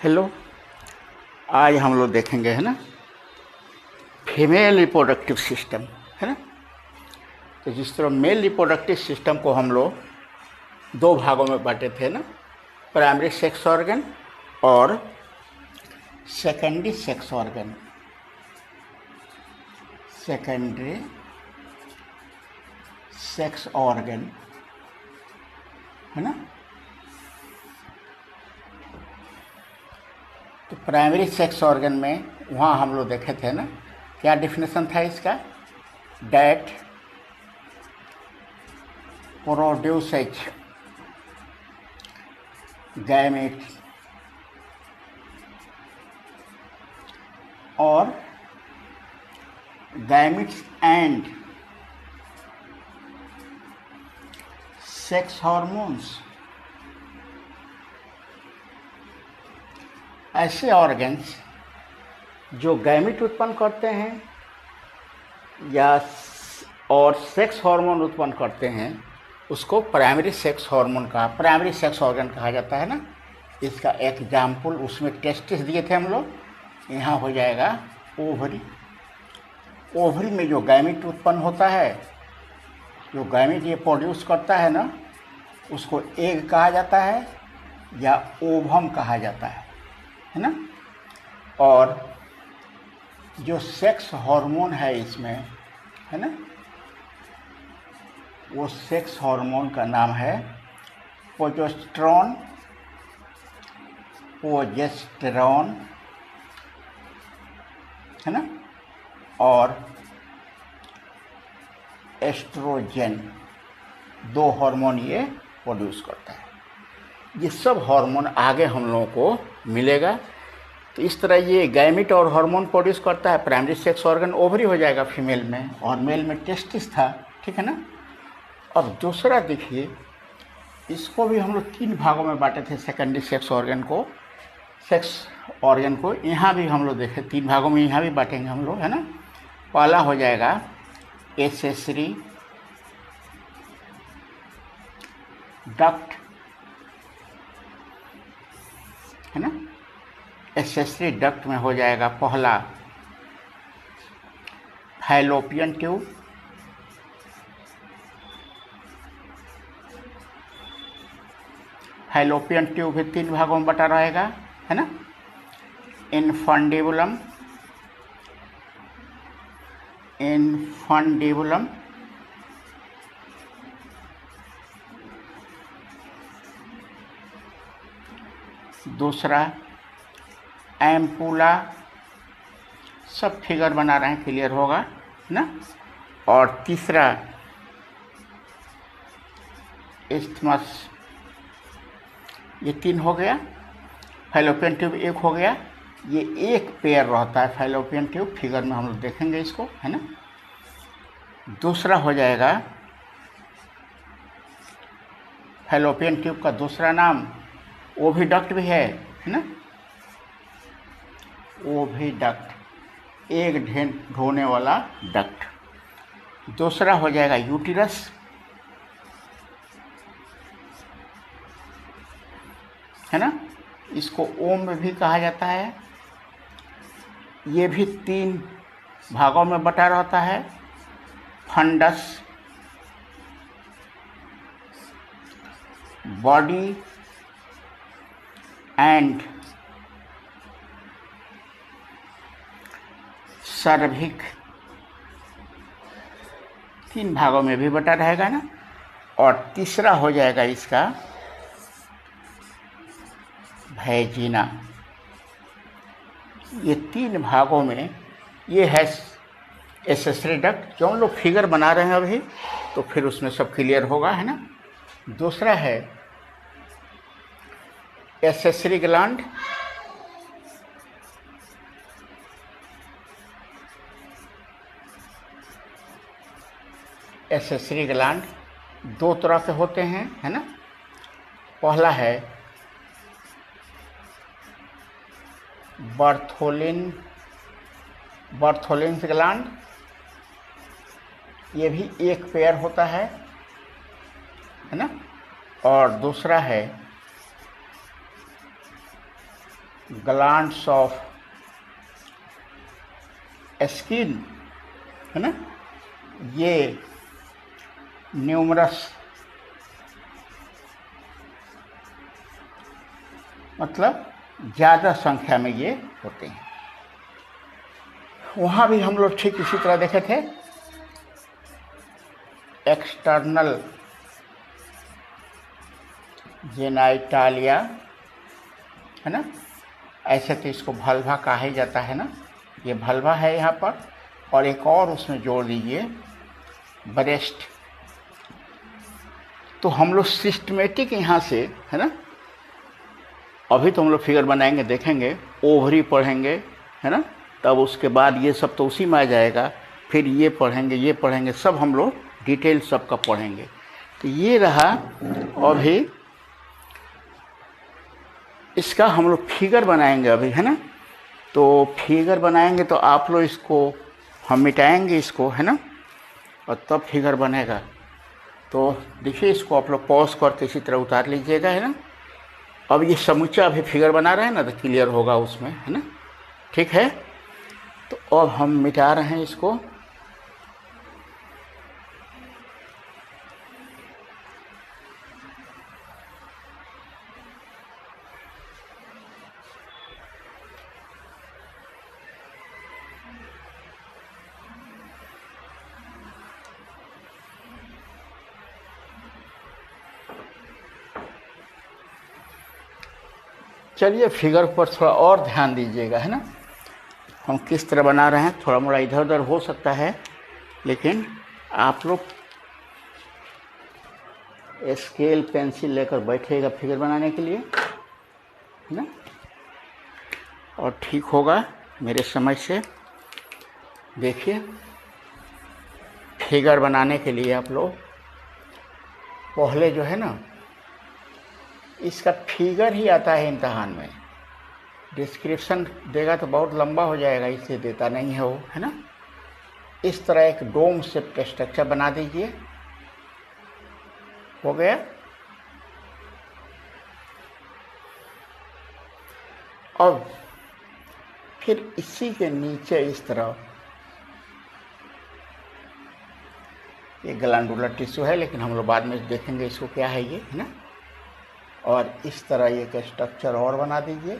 Hello. आज हम लोग देखेंगे है ना फीमेल रिप्रोडक्टिव सिस्टम, है ना। तो जिस तरह मेल रिप्रोडक्टिव सिस्टम को हम लोग दो भागों में बांटे थे ना, प्राइमरी सेक्स ऑर्गन और secondary sex organ. Secondary sex organ, है ना। तो प्राइमरी सेक्स ऑर्गन में वहाँ हम लोग देखे थे ना, क्या डिफिनेशन था इसका, डैट प्रोड्यूसेज गैमेट और गैमेट्स एंड सेक्स हार्मोन्स। ऐसे ऑर्गन्स जो गैमेट उत्पन्न करते हैं या और सेक्स हार्मोन उत्पन्न करते हैं उसको प्राइमरी सेक्स हार्मोन का प्राइमरी सेक्स ऑर्गन कहा जाता है ना। इसका एग्जाम्पल उसमें टेस्टिस दिए थे हम लोग। यहाँ हो जाएगा ओवरी। ओवरी में जो गैमेट उत्पन्न होता है, जो गैमेट ये प्रोड्यूस करता है ना, उसको एग कहा जाता है या ओवम कहा जाता है ना। और जो सेक्स हार्मोन है इसमें, है ना, वो सेक्स हार्मोन का नाम है प्रोजेस्टेरॉन, है ना, और एस्ट्रोजन। दो हार्मोन ये प्रोड्यूस करता है। ये सब हार्मोन आगे हम लोगों को मिलेगा। तो इस तरह ये गैमेट और हार्मोन प्रोड्यूस करता है। प्राइमरी सेक्स ऑर्गन ओवरी हो जाएगा फीमेल में, और मेल में टेस्टिस था, ठीक है ना। अब दूसरा देखिए, इसको भी हम लोग तीन भागों में बांटे थे सेकेंडरी सेक्स ऑर्गन को। यहाँ भी हम लोग देखे तीन भागों में, यहाँ भी बांटेंगे हम लोग, है ना। पहला हो जाएगा एसेसरी डक्ट, है ना। एसेसरी डक्ट में हो जाएगा पहला फैलोपियन ट्यूब, फैलोपियन ट्यूब भी तीन भागों में बटा रहेगा, है ना। इनफंडिबुलम, दूसरा एम्पुला। सब फिगर बना रहे हैं, क्लियर होगा, है ना। और तीसरा इस्थमस। ये तीन हो गया। फैलोपियन ट्यूब एक हो गया। ये एक पेयर रहता है फैलोपियन ट्यूब, फिगर में हम लोग देखेंगे इसको, है ना। दूसरा हो जाएगा फैलोपियन ट्यूब का दूसरा नाम ओविडक्ट भी है ना। ओविडक्ट, एक ढोने वाला डक्ट। दूसरा हो जाएगा यूटिरस, है ना। इसको ओम भी कहा जाता है। ये भी तीन भागों में बटा रहता है, फंडस, बॉडी एंड सर्विक। तीन भागों में भी बटा रहेगा ना। और तीसरा हो जाएगा इसका वैजिना। ये तीन भागों में ये है एसेसरी डक्ट, जो हम लोग फिगर बना रहे हैं अभी, तो फिर उसमें सब क्लियर होगा, है ना। दूसरा है एसेसरी ग्लैंड, एसेसरी ग्लैंड दो तरह के होते हैं, है ना। पहला है बर्थोलिन्स ग्लैंड। ये भी एक पेयर होता है ना। और दूसरा है ग्लैंड्स ऑफ स्किन, है ना, ये न्यूमरस, मतलब ज़्यादा संख्या में ये होते हैं। वहाँ भी हम लोग ठीक इसी तरह देखे थे। एक्सटर्नल जेनाइटालिया, है ना, ऐसे तो इसको भल्वा कहा ही जाता है ना, ये भल्वा है यहाँ पर। और एक और उसमें जोड़ दीजिए ब्रेस्ट। तो हम लोग सिस्टमेटिक यहाँ से, है ना, अभी तो हम लोग फिगर बनाएंगे, देखेंगे, ओवरी पढ़ेंगे, है ना, तब उसके बाद ये सब तो उसी में आ जाएगा, फिर ये पढ़ेंगे, सब हम लोग डिटेल सबका पढ़ेंगे। तो ये रहा। अभी इसका हम लोग फिगर बनाएंगे अभी, है ना। तो फिगर बनाएंगे तो आप लोग इसको, हम मिटाएंगे इसको, है ना, और तब फिगर बनेगा। तो देखिए, इसको आप लोग पॉज करके इसी तरह उतार लीजिएगा, है ना। अब ये समूचा अभी फिगर बना रहे हैं ना, तो क्लियर होगा उसमें, है ना, ठीक है। तो अब हम मिटा रहे हैं इसको। चलिए फिगर पर थोड़ा और ध्यान दीजिएगा, है ना, हम किस तरह बना रहे हैं। थोड़ा मोड़ा इधर उधर हो सकता है, लेकिन आप लोग स्केल पेंसिल लेकर बैठेगा फिगर बनाने के लिए, है ना, और ठीक होगा मेरे समझ से। देखिए, फिगर बनाने के लिए आप लोग पहले जो है ना, इसका फिगर ही आता है इम्तहान में, डिस्क्रिप्शन देगा तो बहुत लंबा हो जाएगा, इससे देता नहीं है वो, है ना। इस तरह एक डोम शेप का स्ट्रक्चर बना दीजिए। हो गया। अब फिर इसी के नीचे इस तरह ये ग्लैंडुलर टिश्यू है, लेकिन हम लोग बाद में देखेंगे इसको क्या है ये, है ना। और इस तरह एक स्ट्रक्चर और बना दीजिए।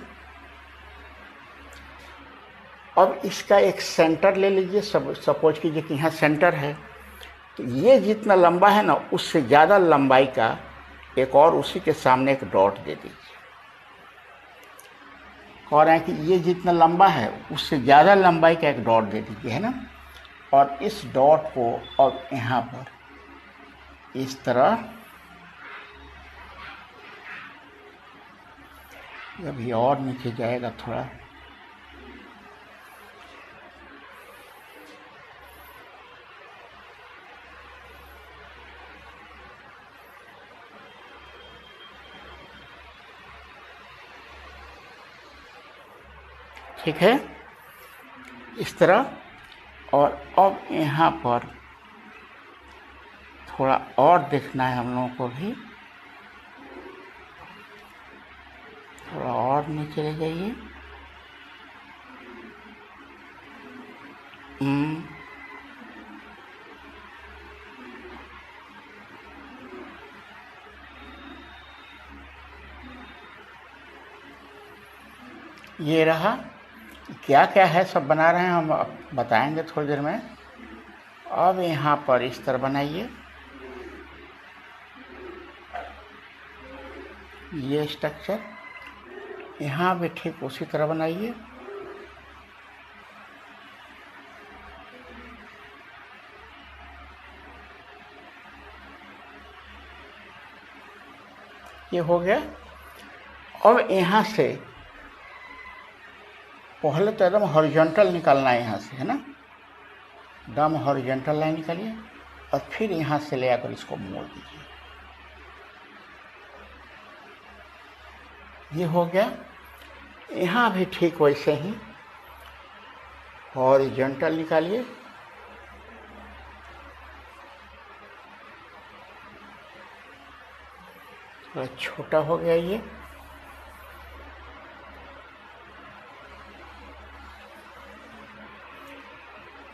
अब इसका एक सेंटर ले लीजिए। सपोज कीजिए कि यहाँ सेंटर है, तो ये जितना लंबा है ना, उससे ज़्यादा लंबाई का एक और उसी के सामने एक डॉट दे दीजिए। कह रहे हैं कि ये जितना लंबा है उससे ज़्यादा लंबाई का एक डॉट दे दीजिए, है ना। और इस डॉट को अब यहाँ पर इस तरह, अभी और नीचे जाएगा थोड़ा, ठीक है, इस तरह। और अब यहाँ पर थोड़ा और देखना है हम लोगों को भी, थोड़ा और नीचे ले जाइए। ये रहा। क्या क्या है सब बना रहे हैं, हम बताएंगे थोड़ी देर में। अब यहाँ पर इस तरह बनाइए, ये स्ट्रक्चर यहाँ भी ठीक उसी तरह बनाइए। ये हो गया। अब यहाँ से पहले तो एकदम हॉरिजॉन्टल निकालना है यहाँ से, है ना, एकदम हॉरिजॉन्टल लाइन निकालिए और फिर यहाँ से ले आकर इसको मोड़ दीजिए। ये हो गया। यहाँ भी ठीक वैसे ही हॉरिजॉन्टल निकालिए, थोड़ा छोटा हो गया ये।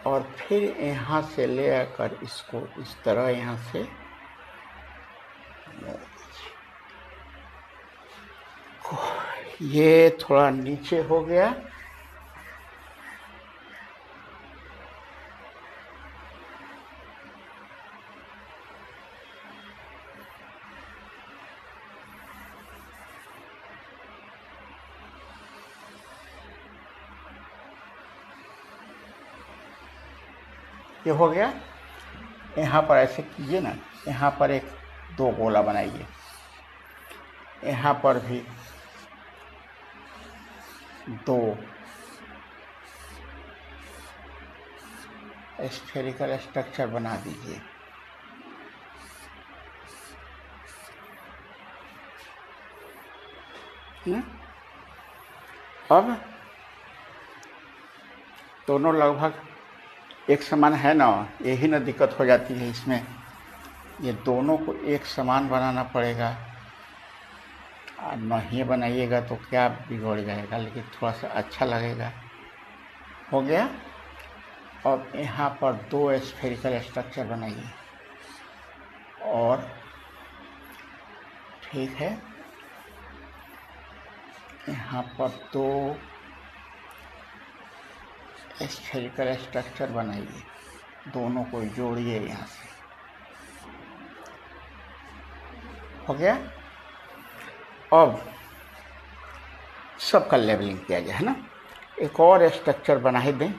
और फिर यहाँ से ले आकर इसको इस तरह यहाँ से ये थोड़ा नीचे हो गया। ये हो गया। यहाँ पर ऐसे कीजिए ना, यहाँ पर एक दो गोला बनाइए, यहाँ पर भी दो स्फेरिकल स्ट्रक्चर बना दीजिए। अब दोनों लगभग एक समान है ना, यही ना दिक्कत हो जाती है इसमें। ये दोनों को एक समान बनाना पड़ेगा, और नहीं बनाइएगा तो क्या बिगड़ जाएगा, लेकिन थोड़ा सा अच्छा लगेगा। हो गया। अब यहाँ पर दो स्फेरिकल स्ट्रक्चर बनाइए, और ठीक है, यहाँ पर दो स्फेरिकल स्ट्रक्चर बनाइए, दोनों को जोड़िए यहाँ से। हो गया। अब सबका लेवलिंग किया गया है ना। एक और स्ट्रक्चर बना ही दें।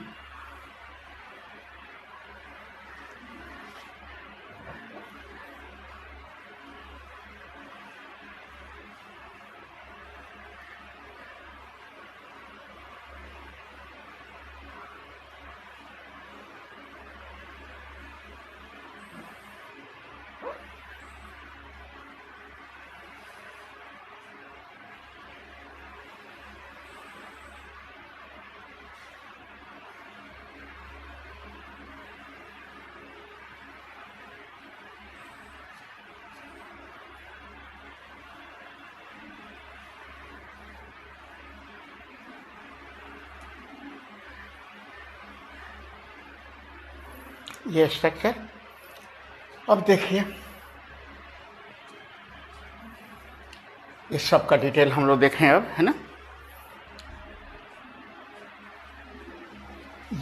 ये स्ट्रक्चर। अब देखिए, इस सब का डिटेल हम लोग देखें अब, है ना।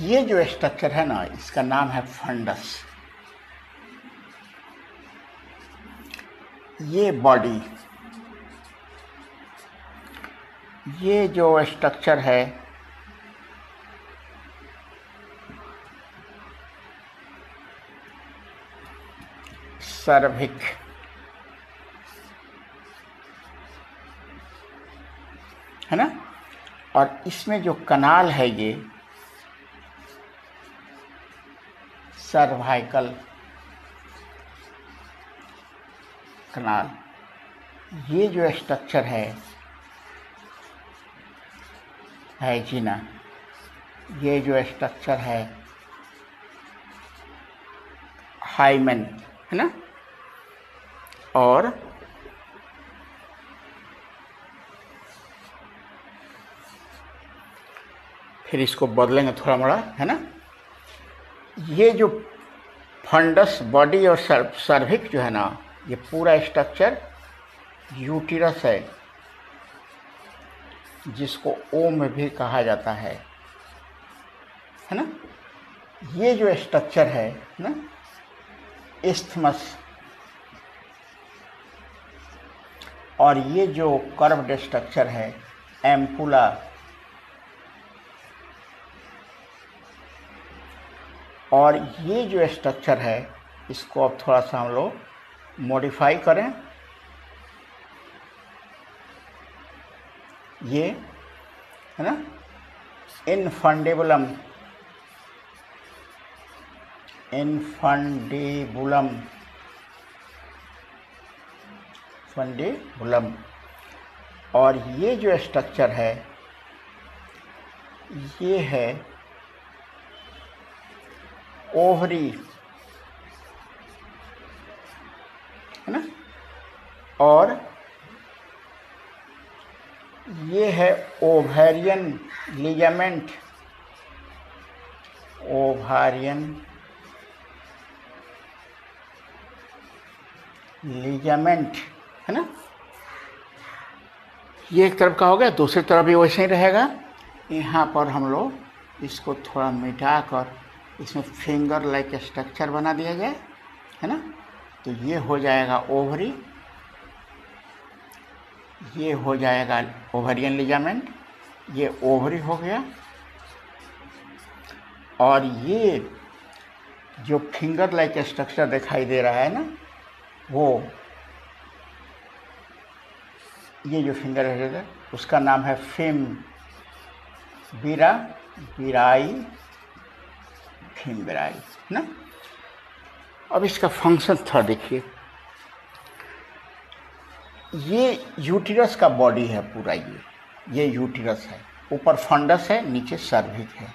ये जो स्ट्रक्चर है ना, इसका नाम है फंडस। ये बॉडी, ये जो स्ट्रक्चर है सर्विक, है ना। और इसमें जो कनाल है ये सर्वाइकल कनाल। ये जो स्ट्रक्चर है जीना, ये जो स्ट्रक्चर है हाइमेन, है ना। और फिर इसको बदलेंगे थोड़ा मोड़ा, है ना। ये जो फंडस बॉडी और सर्विक जो है ना, ये पूरा स्ट्रक्चर यूटिरस है, जिसको ओम भी कहा जाता है ना। ये जो स्ट्रक्चर है ना, इस्थमस, और ये जो कर्व्ड स्ट्रक्चर है एम्पुला, और ये जो स्ट्रक्चर है इसको अब थोड़ा सा हम लोग मॉडिफाई करें। ये है ना इनफंडेबुलम, फंडेबुलम। और ये जो स्ट्रक्चर है ये है ओवरी, है ना। और ये है ओवेरियन लिगामेंट, ओवारियन लिगामेंट, है ना। ये एक तरफ का हो गया, दूसरी तरफ भी वैसे ही रहेगा। यहाँ पर हम लोग इसको थोड़ा मिटाकर इसमें फिंगर लाइक स्ट्रक्चर बना दिया जाए, है ना। तो ये हो जाएगा ओवरी, ये हो जाएगा ओवरियन लिगामेंट, ये ओवरी हो गया। और ये जो फिंगर लाइक स्ट्रक्चर दिखाई दे रहा है ना, वो ये जो फिंगर है उसका नाम है फिम्बिरा बिराई, फिम्बिराई, है ना। अब इसका फंक्शन थोड़ा देखिए। ये यूटिरस का बॉडी है पूरा, ये यूटिरस है, ऊपर फंडस है, नीचे सर्विक है।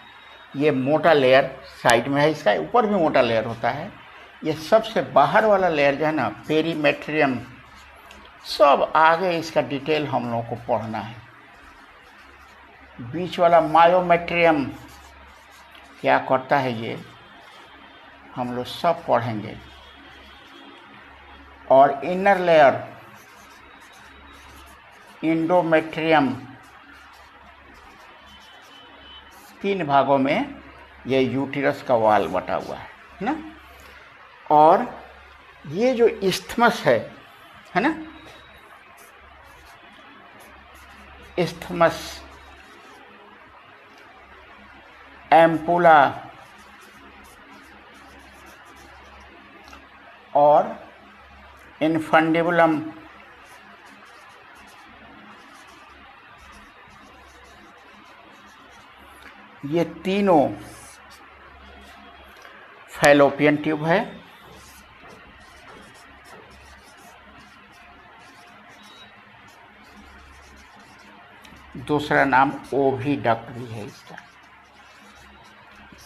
ये मोटा लेयर साइड में है, इसका ऊपर भी मोटा लेयर होता है। ये सबसे बाहर वाला लेयर जो है ना, पेरीमेट्रियम, सब आगे इसका डिटेल हम लोगों को पढ़ना है। बीच वाला मायोमेट्रियम क्या करता है ये हम लोग सब पढ़ेंगे। और इनर लेयर इंडोमेट्रियम, 3 भागों में ये यूटिरस का वाल बटा हुआ है ना। और ये जो इस्थमस है ना, इस्थमस, एम्पुला और इन्फंडिबुलम, ये तीनों फैलोपियन ट्यूब है। दूसरा नाम ओविडक्ट भी है इसका।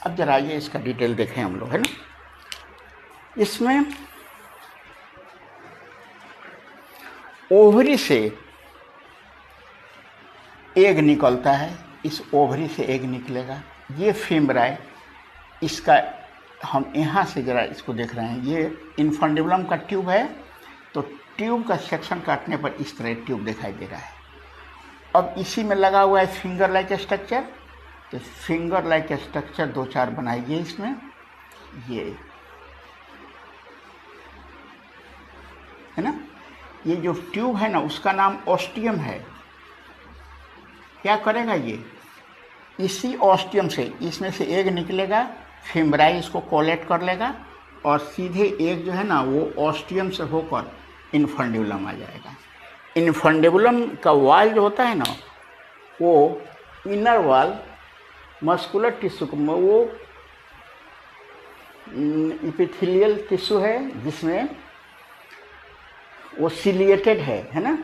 अब जरा ये इसका डिटेल देखें हम लोग, है ना। इसमें ओवरी से एग निकलता है, इस ओवरी से एग निकलेगा। ये फिम्ब्राई, इसका हम यहाँ से जरा इसको देख रहे हैं, ये इन्फंडिबुलम का ट्यूब है। तो ट्यूब का सेक्शन काटने पर इस तरह ट्यूब दिखाई दे रहा है। अब इसी में लगा हुआ है फिंगर लाइक स्ट्रक्चर। तो फिंगर लाइक स्ट्रक्चर 2-4 बनाइए इसमें। ये है ना, ये जो ट्यूब है ना उसका नाम ऑस्टियम है। क्या करेगा ये, इसी ऑस्टियम से, इसमें से एग निकलेगा, फिम्ब्राई इसको कोलेक्ट कर लेगा और सीधे एग जो है ना वो ऑस्टियम से होकर इन्फंडिबुलम आ जाएगा। इन्फंडिबुलम का वाल जो होता है ना, वो इनर वाल मस्कुलर टिश्यू में, वो इपिथेलियल टिश्यू है जिसमें वो सिलिएटेड है ना,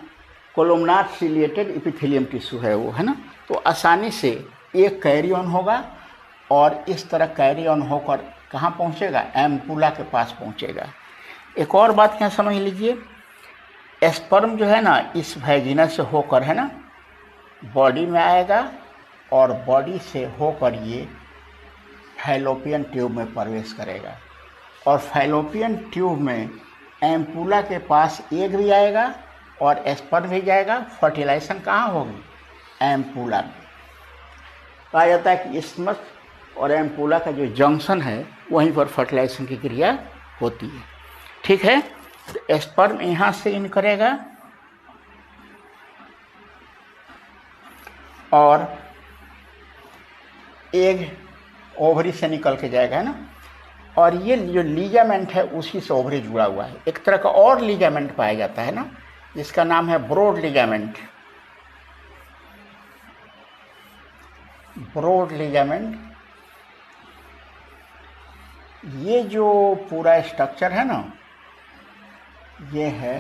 कोलुमनार सिलिएटेड इपिथेलियम टिश्यू है वो, है ना। तो आसानी से एक कैरी ऑन होगा और इस तरह कैरी ऑन होकर कहाँ पहुँचेगा, एम्पुला के पास पहुँचेगा। एक और बात क्या समझ लीजिए, स्पर्म जो है ना इस वैजिना से होकर, है ना, बॉडी में आएगा और बॉडी से होकर ये फैलोपियन ट्यूब में प्रवेश करेगा। और फैलोपियन ट्यूब में एम्पुला के पास एग भी आएगा और स्पर्म भी जाएगा। फर्टिलाइजेशन कहाँ होगी, एम्पुला में। कहा जाता है कि इस्मस और एम्पुला का जो जंक्शन है वहीं पर फर्टिलाइजेशन की क्रिया होती है। ठीक है, तो स्पर्म यहाँ से इन करेगा और एग ओवरी से निकल के जाएगा, है ना। और ये जो लीगामेंट है उसी से ओवरी जुड़ा हुआ है। एक तरह का और लीगामेंट पाया जाता है ना, जिसका नाम है ब्रॉड लिगामेंट। ब्रॉड लिगामेंट, ये जो पूरा स्ट्रक्चर है ना, ये है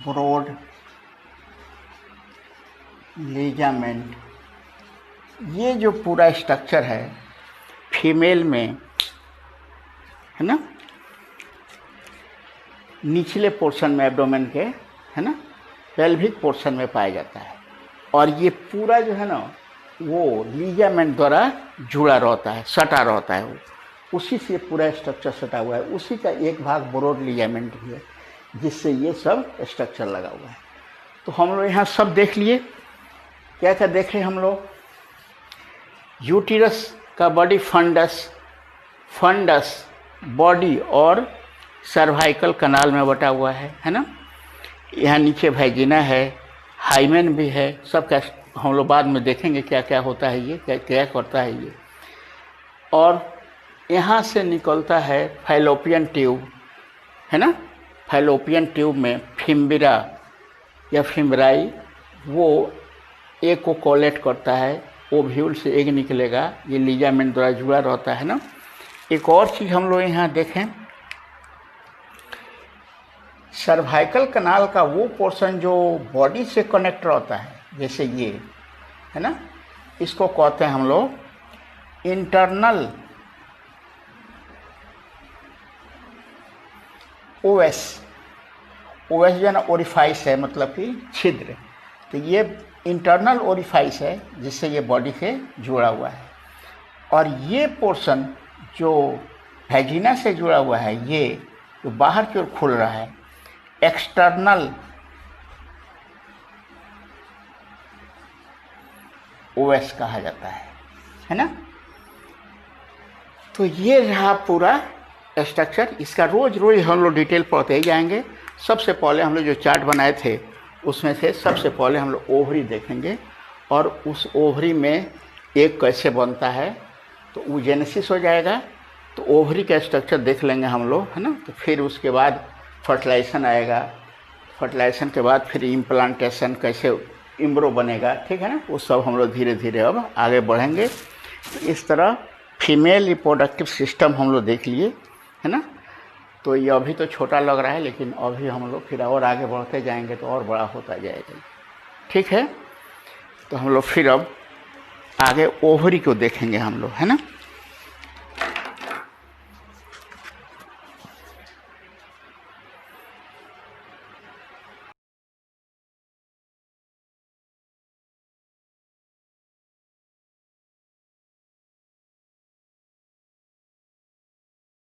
ब्रॉड लिगामेंट। ये जो पूरा स्ट्रक्चर है फीमेल में, है ना, निचले पोर्शन में एब्डोमेन के, है ना, पेल्विक पोर्शन में पाया जाता है। और ये पूरा जो है ना वो लिगामेंट द्वारा जुड़ा रहता है, सटा रहता है, वो उसी से पूरा स्ट्रक्चर सटा हुआ है। उसी का एक भाग ब्रॉड लिगामेंट भी है जिससे ये सब स्ट्रक्चर लगा हुआ है। तो हम लोग यहाँ सब देख लिए। क्या क्या देखे हम लोग? यूटिरस का बॉडी फंडस बॉडी और सर्वाइकल कनाल में बटा हुआ है ना। यहाँ नीचे वैजिना है, हाइमेन भी है, सब क्या हम लोग बाद में देखेंगे क्या क्या होता है, ये क्या क्या करता है ये। और यहाँ से निकलता है फैलोपियन ट्यूब, है ना। फैलोपियन ट्यूब में फिम्बिरा या फिम्बराई वो एग को कोलेक्ट करता है, ओव्यूल से एग निकलेगा, ये लिगामेंट द्वारा जुड़ा रहता है ना। एक और चीज़ हम लोग यहाँ देखें, सर्वाइकल कनाल का वो पोर्शन जो बॉडी से कनेक्ट रहता है, जैसे ये है ना, इसको कहते हैं हम लोग इंटरनल ओएस जो है ना ओरिफाइस है, मतलब कि छिद्र। तो ये इंटरनल ओरिफाइस है जिससे ये बॉडी से जुड़ा हुआ है। और ये पोर्शन जो वैजिना से जुड़ा हुआ है, ये जो बाहर की ओर खुल रहा है, एक्सटर्नल ओएस कहा जाता है ना। तो ये रहा पूरा स्ट्रक्चर। इसका रोज रोज हम लोग डिटेल पढ़ते ही जाएंगे। सबसे पहले हम लोग जो चार्ट बनाए थे उसमें से सबसे पहले हम लोग ओवरी देखेंगे, और उस ओवरी में एग कैसे बनता है, तो oogenesis हो जाएगा। तो ओवरी का स्ट्रक्चर देख लेंगे हम लोग, है ना। तो फिर उसके बाद फर्टिलाइजेशन आएगा, फर्टिलाइजेशन के बाद फिर इम्प्लांटेशन, कैसे इम्ब्रो बनेगा, ठीक है ना। वो सब हम लोग धीरे धीरे अब आगे बढ़ेंगे। तो इस तरह फीमेल रिप्रोडक्टिव सिस्टम हम लोग देख लिए, है ना। तो ये अभी तो छोटा लग रहा है, लेकिन अभी हम लोग फिर और आगे बढ़ते जाएंगे तो और बड़ा होता जाएगा, ठीक है। तो हम लोग फिर अब आगे ओवरी को देखेंगे हम लोग, है ना।